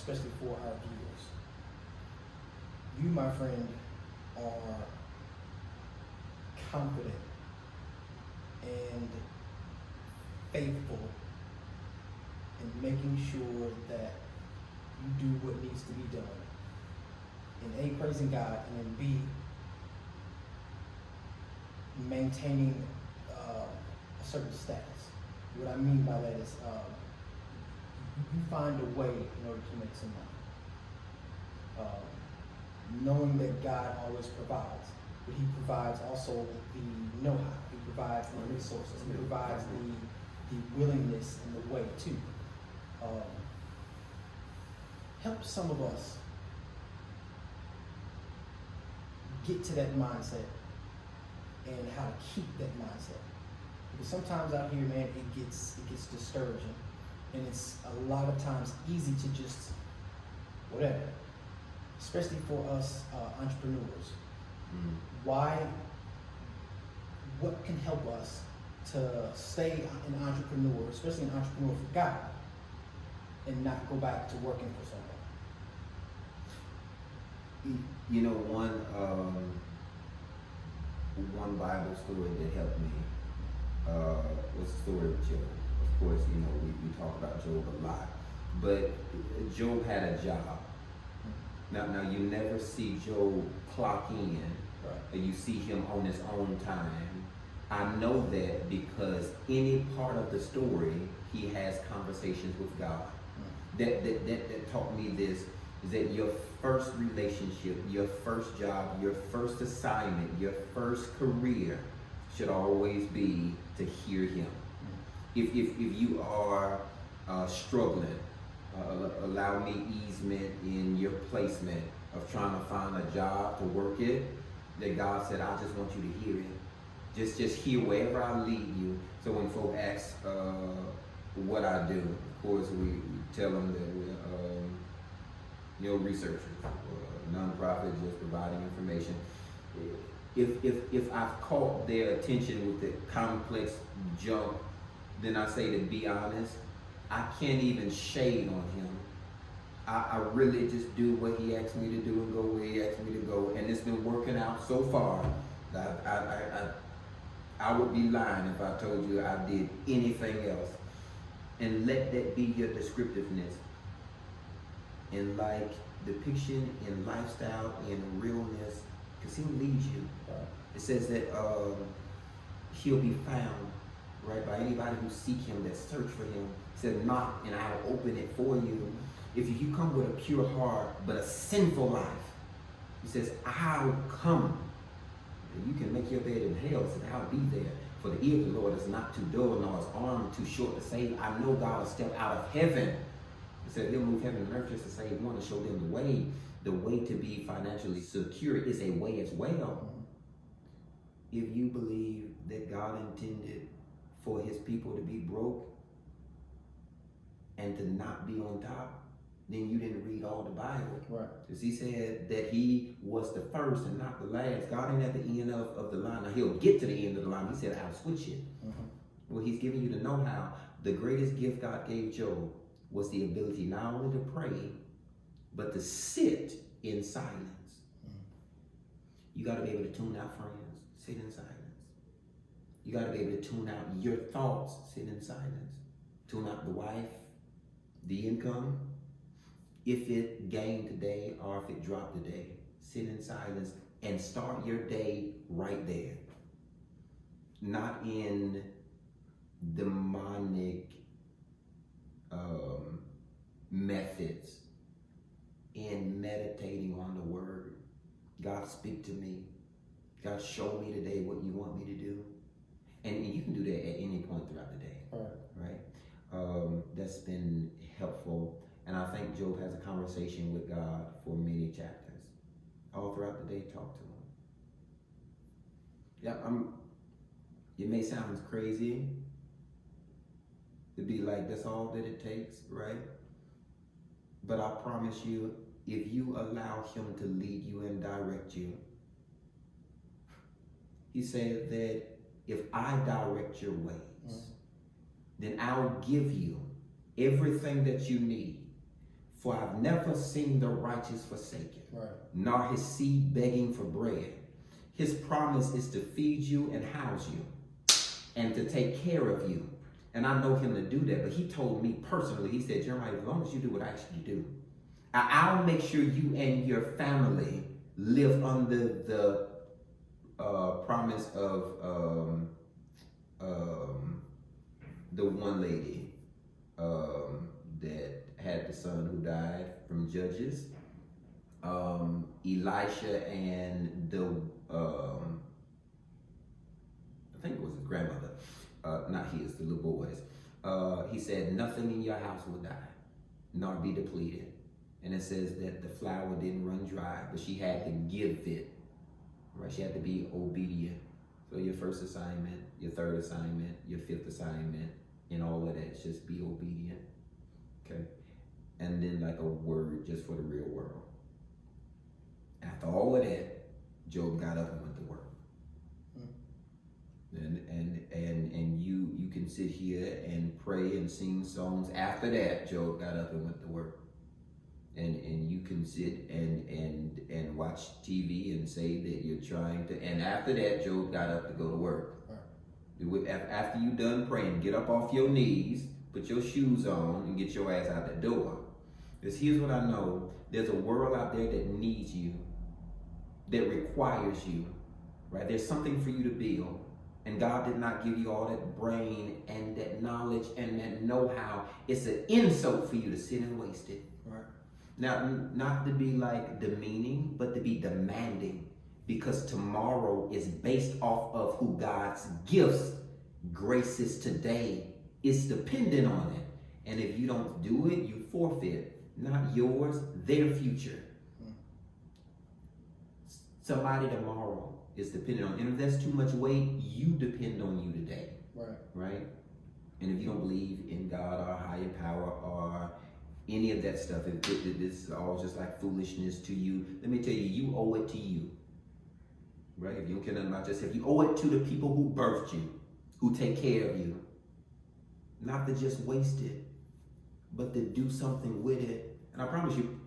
especially for our viewers. You, my friend, are confident and faithful in making sure that you do what needs to be done. In A, praising God, and in B, maintaining a certain status. What I mean by that is you find a way in order to make some money. Knowing that God always provides, but He provides also the know-how, He provides the resources, He provides the willingness and the way too. Help some of us get to that mindset and how to keep that mindset. Because sometimes out here, man, it gets discouraging, and it's a lot of times easy to just whatever. Especially for us entrepreneurs. What can help us to stay an entrepreneur, especially an entrepreneur for God, and not go back to working for someone? You know, one Bible story that helped me was the story of Job. Of course, you know, we talk about Job a lot, but Job had a job. Now you never see Job clock in, Right. or you see him on his own time. I know that because any part of the story, he has conversations with God. That taught me this, is that your first relationship, your first job, your first assignment, your first career should always be to hear him. If you are struggling, allow me easement in your placement of trying to find a job to work it, that God said, I just want you to hear it. Just hear wherever I lead you. So when folk ask what I do, of course we tell them that we're researchers, nonprofit, just providing information. If I've caught their attention with the complex junk, then I say, to be honest, I can't even shade on him. I really just do what he asked me to do and go where he asked me to go, and it's been working out so far. I would be lying if I told you I did anything else. And let that be your descriptiveness. In like depiction, in lifestyle, in realness, because he leads you. It says that he'll be found, right, by anybody who seek him, that search for him. He said, knock and I'll open it for you. If you come with a pure heart, but a sinful life, he says, I'll come. You can make your bed in hell, so I'll be there. For the ear of the Lord is not too dull, nor his arm too short to save. I know God will step out of heaven. He said he'll move heaven and earth just to save one, to show them the way. The way to be financially secure is a way as well. If you believe that God intended for his people to be broke and to not be on top, then you didn't read all the Bible. Right. Because he said that he was the first and not the last. God ain't at the end of the line. Now he'll get to the end of the line. He said, I'll switch it. Well, he's giving you the know-how. The greatest gift God gave Job was the ability not only to pray, but to sit in silence. You got to be able to tune out friends, sit in silence. You got to be able to tune out your thoughts, sit in silence. Tune out the wife, the income. If it gained today or if it dropped today, sit in silence and start your day right there. Not in demonic methods, in meditating on the word. God, speak to me. God, show me today what you want me to do. And you can do that at any point throughout the day. Right? That's been helpful. And I think Job has a conversation with God for many chapters. All throughout the day, talk to him. Yeah, it may sound crazy to be like, that's all that it takes, right? But I promise you, if you allow him to lead you and direct you, he said that if I direct your ways, then I'll give you everything that you need For I've never seen the righteous forsaken, Right. nor his seed begging for bread. His promise is to feed you and house you and to take care of you. And I know him to do that, but he told me personally, he said, Jeremiah, as long as you do what I ask you to do, I'll make sure you and your family live under the promise of the one lady that had the son who died from Judges, Elisha and the I think it was his grandmother, not his, the little boys. He said, nothing in your house will die, nor be depleted. And it says that the flour didn't run dry, but she had to give it, right? She had to be obedient. So your first assignment, your third assignment, your fifth assignment, and all of that, just be obedient, okay? And then like a word just for the real world. After all of that, Job got up and went to work. And you can sit here and pray and sing songs. After that, Job got up and went to work. And you can sit and watch TV and say that you're trying to, and after that, Job got up to go to work. Right. After you done praying, get up off your knees, put your shoes on, and get your ass out the door. Because here's what I know, there's a world out there that needs you, that requires you, right? There's something for you to build. And God did not give you all that brain and that knowledge and that know-how. It's an insult for you to sit and waste it. Right. Now, not to be like demeaning, but to be demanding, because tomorrow is based off of who God's gifts, graces today. It's dependent on it. And if you don't do it, you forfeit, not yours, their future. Somebody tomorrow is dependent on, and if that's too much weight, you depend on you today. Right. Right? And if you don't believe in God or higher power or any of that stuff, if this is all just like foolishness to you, let me tell you, you owe it to you. Right? If you don't care nothing about yourself, you owe it to the people who birthed you, who take care of you. Not to just waste it, but to do something with it. And I promise you,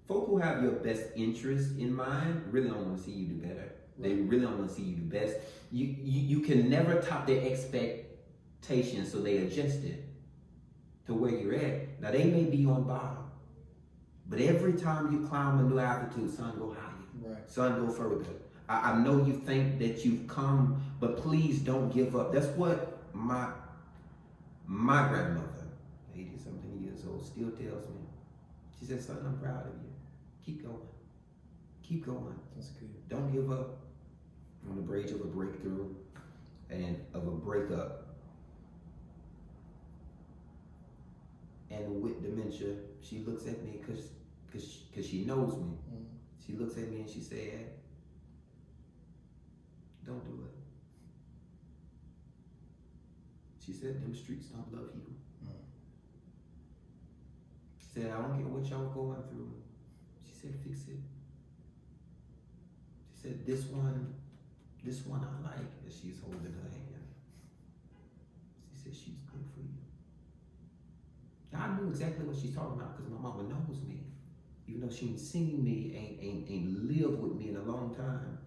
folk who have your best interest in mind really don't want to see you do better. They really don't want to see you do best. You can never top their expectations, so they adjust it to where you're at. Now, they may be on bottom, but every time you climb a new altitude, son, go higher. Right. Son, go further. I know you think that you've come, but please don't give up. That's what my grandmother, 80-something years old, still tells me. She said, son, I'm proud of you. Keep going. Keep going. That's good. Don't give up. On the bridge of a breakthrough and of a breakup. And with dementia, she looks at me because she knows me. Mm-hmm. She looks at me and she said, don't do it. She said, them streets don't love you. Mm-hmm. She said, I don't care what y'all going through. She said, fix it. She said, this one I like, as she's holding her hand. She said, she's good for you. Now, I knew exactly what she's talking about because my mama knows me. Even though she ain't seen me, ain't lived with me in a long time,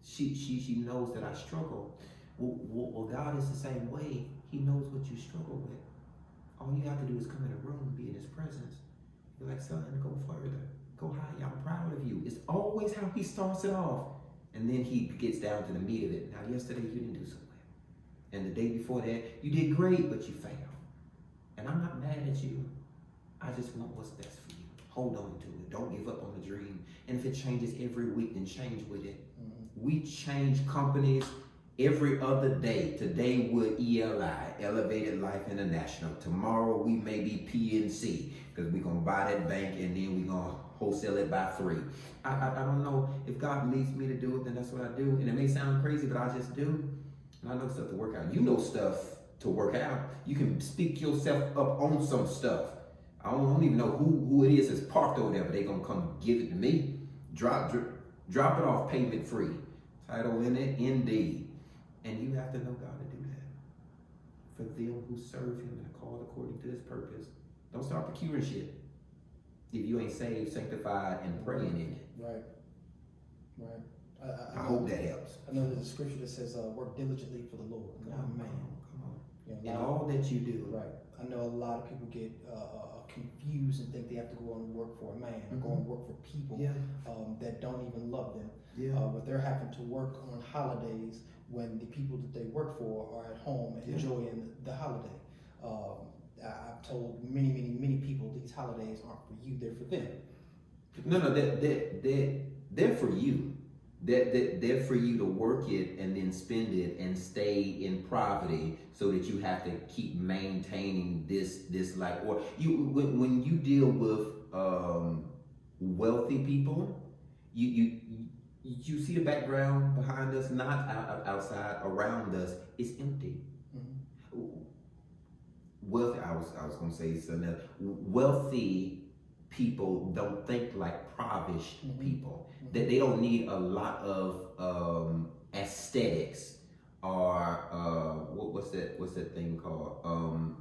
she knows that I struggle. Well, God is the same way. He knows what you struggle with. All you have to do is come in a room and be in his presence. You're like, son, go further. Go higher. I'm proud of you. It's always how he starts it off. And then he gets down to the meat of it. Now, yesterday you didn't do so well. And the day before that, you did great, but you failed. And I'm not mad at you. I just want what's best for you. Hold on to it. Don't give up on the dream. And if it changes every week, then change with it. Mm-hmm. We change companies every other day. Today we're ELI, Elevated Life International. Tomorrow we may be PNC because we're going to buy that bank and then we're going to wholesale it by 3. I don't know. If God leads me to do it, then that's what I do. And it may sound crazy, but I just do. And I know stuff to work out. You know stuff to work out. You can speak yourself up on some stuff. I don't even know who it is that's parked over there, but they're going to come give it to me. Drop it off payment free. Title in it, indeed. And you have to know God to do that. For them who serve him and are called according to his purpose. Don't start procuring shit. if you ain't saved, sanctified, and praying in it. Right. Right. I hope that helps. I know there's a scripture that says, work diligently for the Lord, not man. Come on. You know, In all that you do. right. I know a lot of people get confused and think they have to go and work for a man or go and work for people that don't even love them. But they're having to work on holidays when the people that they work for are at home enjoying the holiday. I've told many people these holidays aren't for you, they're for them. No, they're for you. They're for you to work it and then spend it and stay in poverty, so that you have to keep maintaining this like, or you when you deal with wealthy people, you see the background behind us, not outside around us, it's empty. Wealthy, I was gonna say something else. Wealthy people don't think like impoverished people. That they don't need a lot of aesthetics or what's that thing called,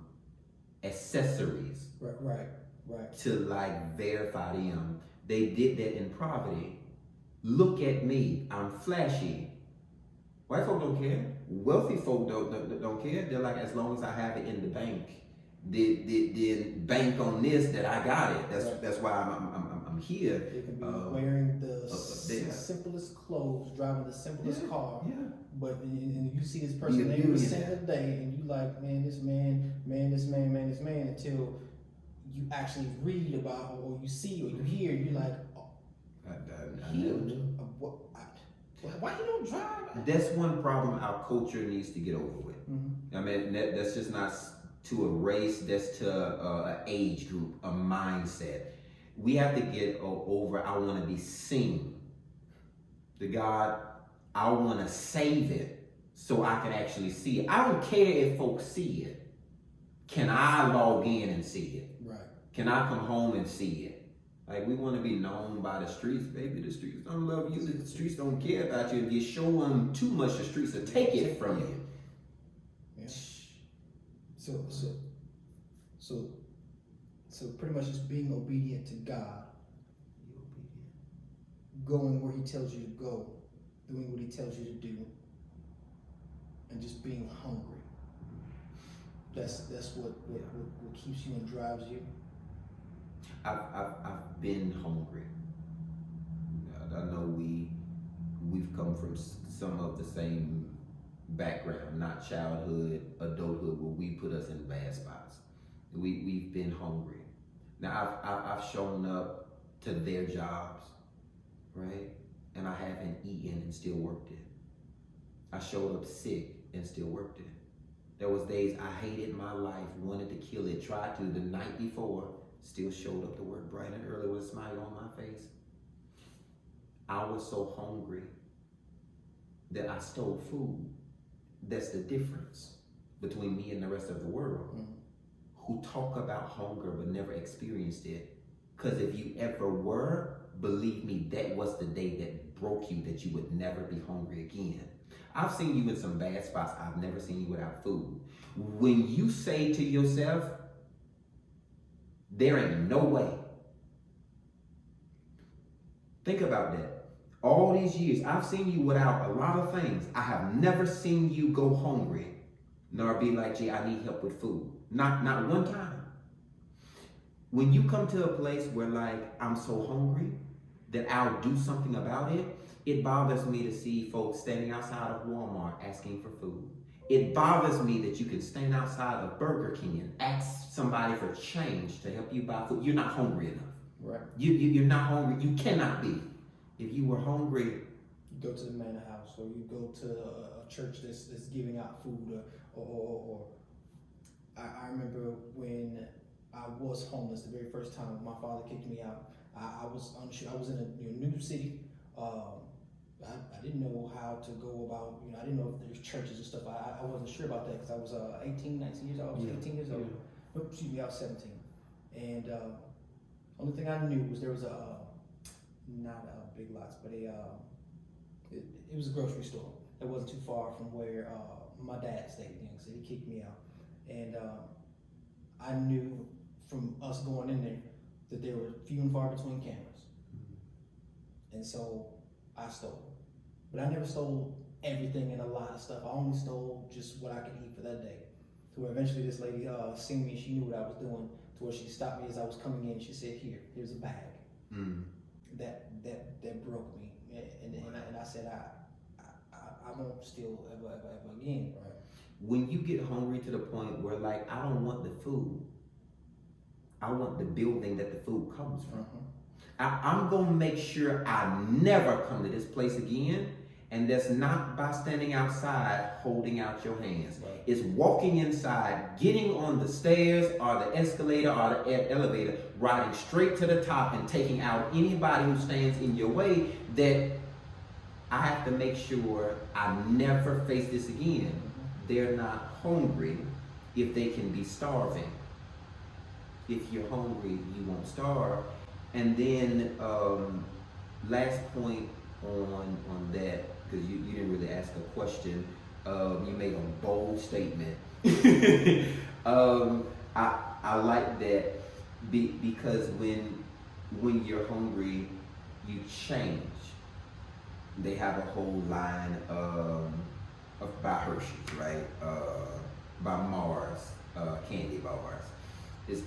accessories. Right. To like verify them. They did that in poverty. Look at me, I'm flashy. White folk don't care. Wealthy folk don't care. They're like, as long as I have it in the bank, then bank on this that I got it. That's why I'm here. They can be wearing the simplest clothes, driving the simplest car. But and you see this person every single day, and you like, man, this man, until you actually read about or you see or you hear, you're like, oh, I never knew. Why you don't drive? That's one problem our culture needs to get over with. I mean, that's just not to a race, that's to an age group, a mindset. We have to get over, I want to be seen. To God, I want to save it so I can actually see it. I don't care if folks see it. Can I log in and see it? Right. Can I come home and see it? Like, we want to be known by the streets. Baby, the streets don't love you. The streets don't care about you. If you show them too much, the streets will take it from you. Yeah. So pretty much just being obedient to God. Be obedient. Going where He tells you to go. Doing what He tells you to do. And just being hungry. That's what keeps you and drives you. I've been hungry. I know we've come from some of the same background, not childhood, adulthood, where we put us in bad spots. We've been hungry. Now I've shown up to their jobs, right? And I haven't eaten and still worked it. I showed up sick and still worked it. There was days I hated my life, wanted to kill it, tried to the night before, still showed up to work bright and early with a smile on my face. I was so hungry that I stole food. That's the difference between me and the rest of the world who talk about hunger but never experienced it. Because if you ever were, believe me, that was the day that broke you, that you would never be hungry again. I've seen you in some bad spots. I've never seen you without food. When you say to yourself, there ain't no way. Think about that. All these years, I've seen you without a lot of things. I have never seen you go hungry, nor be like, gee, I need help with food. Not one time. When you come to a place where like, I'm so hungry that I'll do something about it, it bothers me to see folks standing outside of Walmart asking for food. It bothers me that you can stand outside of Burger King and ask somebody for change to help you buy food. You're not hungry enough. Right. You're not hungry. You cannot be. If you were hungry, you go to the manor house, or you go to a church that's giving out food, or I remember when I was homeless the very first time my father kicked me out. I was unsure. I was in a new city. I didn't know how to go about, I didn't know if there's churches and stuff. I wasn't sure about that because I was 18, 19 years old. I was 18 years old. Nope, excuse me, I was 17. And only thing I knew was there was not a Big Lots, but it was a grocery store. It wasn't too far from where my dad stayed, so he kicked me out. And I knew from us going in there, that there were few and far between cameras. And so I stole. But I never stole everything and a lot of stuff. I only stole just what I could eat for that day. To where eventually this lady seen me, she knew what I was doing, to where she stopped me as I was coming in. She said, here's a bag. That broke me. And I said, I won't steal ever again. Right. When you get hungry to the point where, like, I don't want the food, I want the building that the food comes from. I'm gonna make sure I never come to this place again, and that's not by standing outside holding out your hands. Right. It's walking inside, getting on the stairs or the escalator or the elevator, riding straight to the top and taking out anybody who stands in your way. That I have to make sure I never face this again. They're not hungry if they can be starving. If you're hungry, you won't starve. And then last point on that, because you didn't really ask a question, you made a bold statement. I like that because when you're hungry, you change. They have a whole line of by Hershey's, right? By Mars, candy bars. It's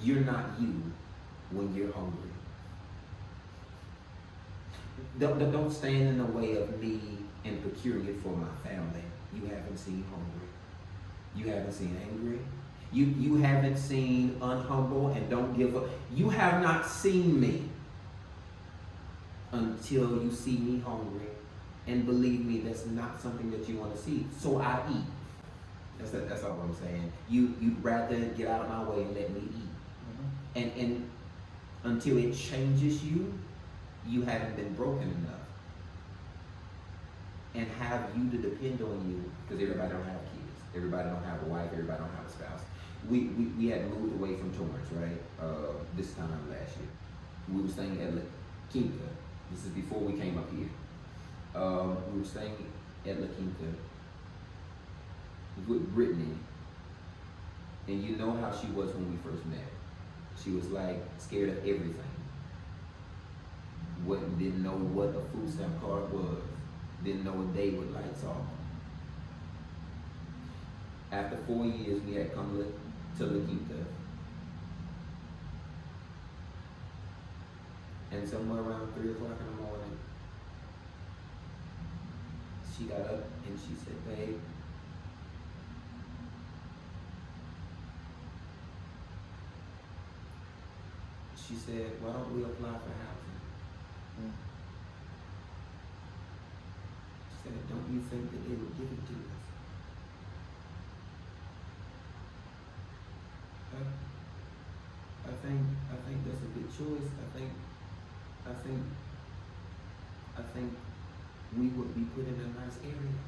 you're not you when you're hungry. Don't stand in the way of me and procuring it for my family. You haven't seen hungry. You haven't seen angry. You haven't seen unhumble and don't give up. You have not seen me until you see me hungry. And believe me, that's not something that you want to see. So I eat. That's all I'm saying. You'd rather get out of my way and let me eat. And until it changes you, you haven't been broken enough. And have you to depend on you, because everybody don't have kids. Everybody don't have a wife. Everybody don't have a spouse. We had moved away from Torrance, right? This time last year. We were staying at La Quinta. This is before we came up here. We were staying at La Quinta with Brittany. And you know how she was when we first met. She was like scared of everything. Didn't know what a food stamp card was. Didn't know a day with lights off. After 4 years, we had come to La Quinta. And somewhere around 3 o'clock in the morning, she got up and she said, babe, she said, why don't we apply for housing? She said, don't you think that they would give it to us? I think that's a good choice. I think we would be put in a nice area.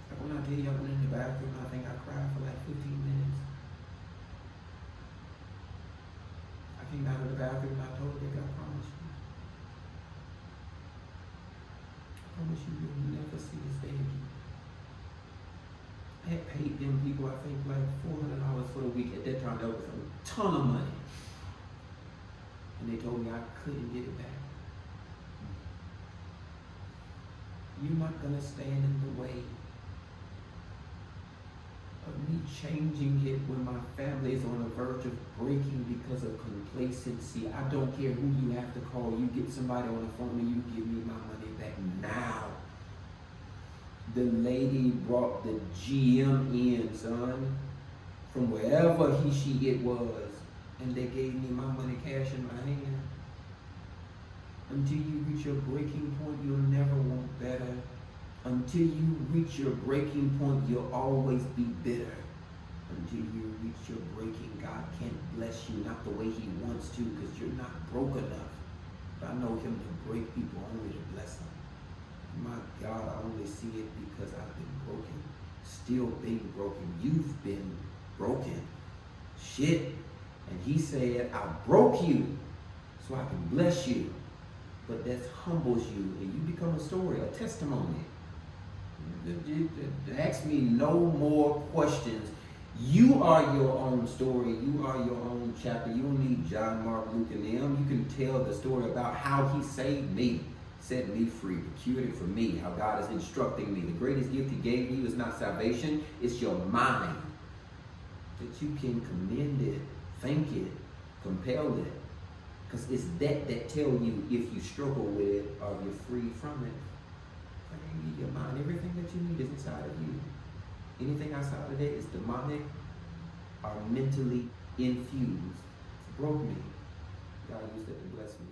Like when I tell you I went in the bathroom, I think I cried for like 15 minutes. I came out of the bathroom and I told her, I promise you. I promise you you'll never see this day again. I had paid them people, I think, like $400 for the week. At that time, that was a ton of money. And they told me I couldn't get it back. You're not going to stand in the way of me changing it when my family is on the verge of breaking because of complacency. I don't care who you have to call. You get somebody on the phone and you give me my money back now. The lady brought the GM in, son, from wherever it was, and they gave me my money cash in my hand. Until you reach your breaking point, you'll never want better. Until you reach your breaking point, you'll always be bitter. Until you reach your breaking, God can't bless you, not the way He wants to, because you're not broke enough. But I know Him to break people, only to bless them. My God, I only see it because I've been broken. Still being broken. You've been broken. Shit. And He said, I broke you so I can bless you. But that humbles you and you become a story, a testimony. Ask me no more questions. You are your own story. You are your own chapter. You don't need John, Mark, Luke, and them. You can tell the story about how he saved me, set me free, procured it for me, how God is instructing me. The greatest gift he gave you is not salvation, it's your mind. That you can commend it, thank it, compel it. Because it's that tell you if you struggle with it or you're free from it. You need your mind. Everything that you need is inside of you. Anything outside of that is demonic or mentally infused. Broke me. God used that to bless me.